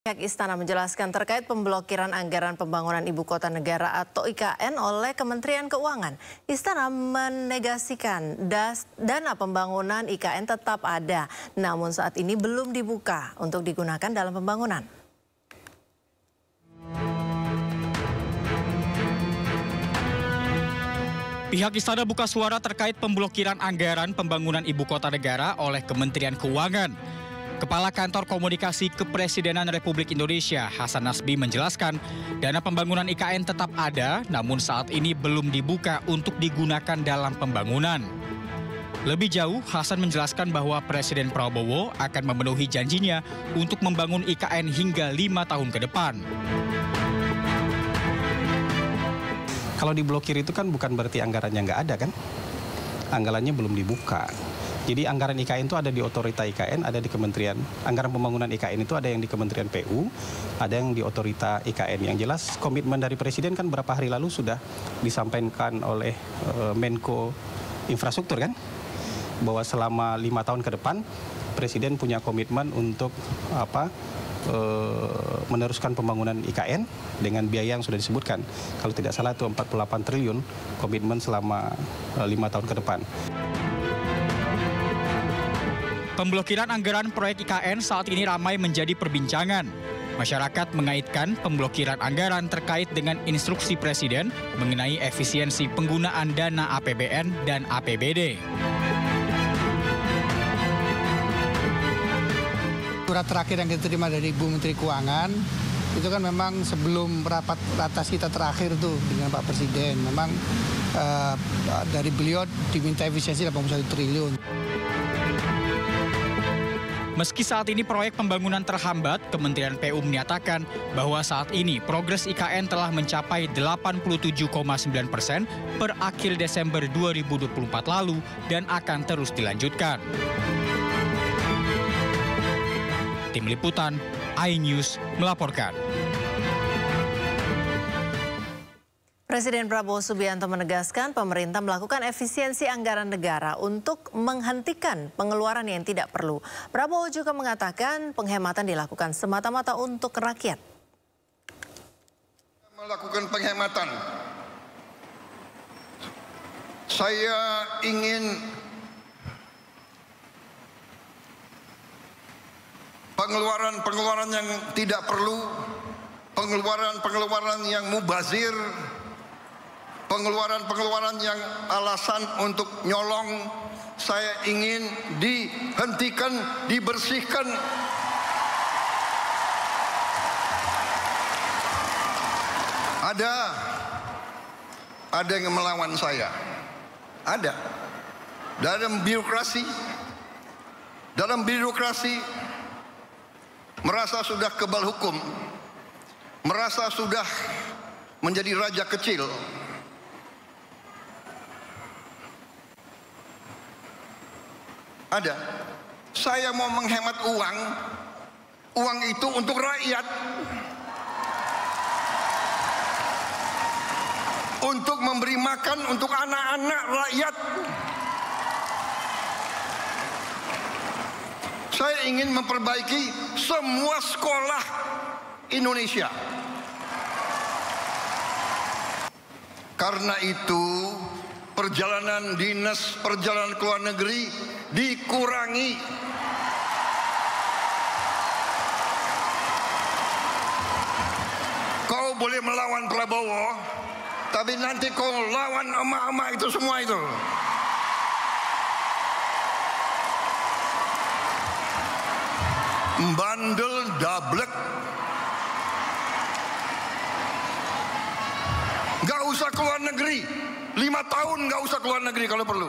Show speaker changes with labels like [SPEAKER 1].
[SPEAKER 1] Pihak Istana menjelaskan terkait pemblokiran anggaran pembangunan Ibu Kota Negara atau IKN oleh Kementerian Keuangan. Istana menegasikan dana pembangunan IKN tetap ada, namun saat ini belum dibuka untuk digunakan dalam pembangunan.
[SPEAKER 2] Pihak Istana buka suara terkait pemblokiran anggaran pembangunan Ibu Kota Negara oleh Kementerian Keuangan. Kepala Kantor Komunikasi Kepresidenan Republik Indonesia, Hasan Nasbi menjelaskan, dana pembangunan IKN tetap ada, namun saat ini belum dibuka untuk digunakan dalam pembangunan. Lebih jauh, Hasan menjelaskan bahwa Presiden Prabowo akan memenuhi janjinya untuk membangun IKN hingga 5 tahun ke depan.
[SPEAKER 3] Kalau diblokir itu kan bukan berarti anggarannya nggak ada kan? Anggarannya belum dibuka. Jadi anggaran IKN itu ada di otorita IKN, ada di Kementerian. Anggaran pembangunan IKN itu ada yang di Kementerian PU, ada yang di otorita IKN. Yang jelas komitmen dari Presiden kan berapa hari lalu sudah disampaikan oleh Menko Infrastruktur kan, bahwa selama 5 tahun ke depan Presiden punya komitmen untuk meneruskan pembangunan IKN dengan biaya yang sudah disebutkan. Kalau tidak salah itu 48 triliun komitmen selama 5 tahun ke depan.
[SPEAKER 2] Pemblokiran anggaran proyek IKN saat ini ramai menjadi perbincangan. Masyarakat mengaitkan pemblokiran anggaran terkait dengan instruksi Presiden mengenai efisiensi penggunaan dana APBN dan APBD.
[SPEAKER 4] Surat terakhir yang kita terima dari Ibu Menteri Keuangan, itu kan memang sebelum rapat atas kita terakhir tuh dengan Pak Presiden, memang dari beliau diminta efisiensi 81 triliun.
[SPEAKER 2] Meski saat ini proyek pembangunan terhambat, Kementerian PU menyatakan bahwa saat ini progres IKN telah mencapai 87,9% per akhir Desember 2024 lalu dan akan terus dilanjutkan. Tim Liputan, iNews melaporkan.
[SPEAKER 1] Presiden Prabowo Subianto menegaskan pemerintah melakukan efisiensi anggaran negara untuk menghentikan pengeluaran yang tidak perlu. Prabowo juga mengatakan penghematan dilakukan semata-mata untuk rakyat.
[SPEAKER 5] Melakukan penghematan. Saya ingin pengeluaran-pengeluaran yang tidak perlu, pengeluaran-pengeluaran yang mubazir, pengeluaran-pengeluaran yang alasan untuk nyolong, saya ingin dihentikan, dibersihkan. Ada yang melawan saya. Ada. Dalam birokrasi merasa sudah kebal hukum, merasa sudah menjadi raja kecil. Ada. Saya mau menghemat uang. Uang itu untuk rakyat. Untuk memberi makan untuk anak-anak rakyat. Saya ingin memperbaiki semua sekolah Indonesia. Karena itu perjalanan dinas, perjalanan ke luar negeri dikurangi. Kau boleh melawan Prabowo, tapi nanti kau lawan emak-emak itu semua itu. Bandel dablek. Gak usah keluar negeri. 5 tahun gak usah keluar negeri kalau perlu.